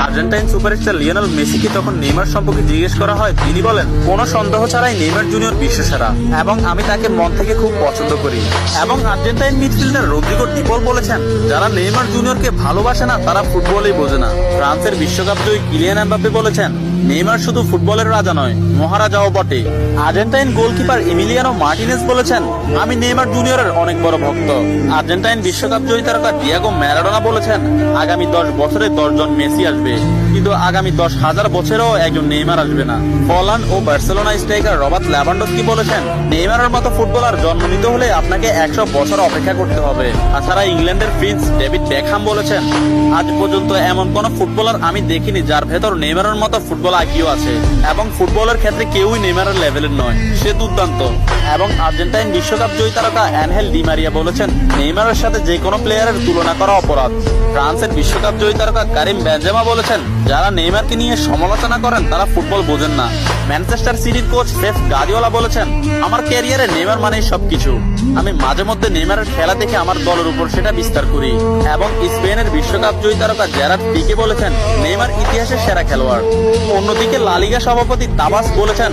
Argentine superstar Lionel মেসিকে তখন Neymar সম্পর্কে জিজ্ঞেস করা হয়, তিনি বলেন, কোনো সন্দেহ ছাড়াই নেইমার জুনিয়র বিশ্বসেরা এবং আমি তাকে মন থেকে খুব পছন্দ করি। এবং আর্জেন্টাইন মিডফিল্ডার রদ্রিগো ডি পল বলেছেন, যারা নেইমার জুনিয়রকে ভালোবাসে না তারা ফুটবলই বোঝে না। ফ্রান্সের বিশ্বকাপ জয়ী কিলিয়ান এমবাপ্পে বলেছেন, নেইমার শুধু ফুটবলের রাজা নয়, মহারাজাও বটে। আর্জেন্টাইন গোলকিপার এমিলিয়ানো মার্টিনেজ বলেছেন, আমি নেইমার জুনিয়রের অনেক বড় ভক্ত। আর্জেন্টাইন বিশ্বকাপ জয়ী তারকা ডিয়েগো ম্যারাডোনা বলেছেন, আগামী 10 বছরে 10 জন মেসি আসবে, কিন্তু আগামী 10,000 বছরেও একজন নেইমার আসবে না। পোল্যান্ড ও বার্সেলোনা স্ট্রাইকার রবার্ট লেভানডস্কি বলেছেন, নেইমারের মতো ফুটবলার জন্ম নিতে হলে আপনাকে 100 বছর অপেক্ষা করতে হবে। তাছাড়া ইংল্যান্ডের প্রিন্স ডেভিড বেকহাম বলেছেন, আজ পর্যন্ত এমন কোন ফুটবলার আমি দেখিনি যার ভেতর নেইমারের মতো ফুটবল আইকিউ আছে, এবং ফুটবলের ক্ষেত্রে কেউই নেইমারের লেভেলের নয়, সে দুর্দান্ত। এবং আর্জেন্টাইন বিশ্বকাপ জয়ী তারকা অ্যানহেল ডি মারিয়া বলেছেন, নেইমারের সাথে যে কোনো প্লেয়ারের তুলনা করা অপরাধ। ফ্রান্সের বিশ্বকাপ জয়ী তারকা কারিম বেনজেমা বলেছেন, যারা নেইমারকে নিয়ে সমালোচনা করেন তারা ফুটবল বোঝেন না। ম্যানচেস্টার সিটির কোচ পেপ গার্দিওলা বলেছেন, আমার ক্যারিয়ারে নেইমার মানেই সবকিছু। আমি মাঝে মধ্যে নেইমারের খেলা দেখে আমার দলের উপর সেটা বিস্তার করি। এবং স্পেনের বিশ্বকাপ জয়ী তারকা জেরার্ড পিকে বলেছেন, নেইমার ইতিহাসের সেরা খেলোয়াড়। অন্যদিকে লা লিগা সভাপতি তাবাস বলেছেন,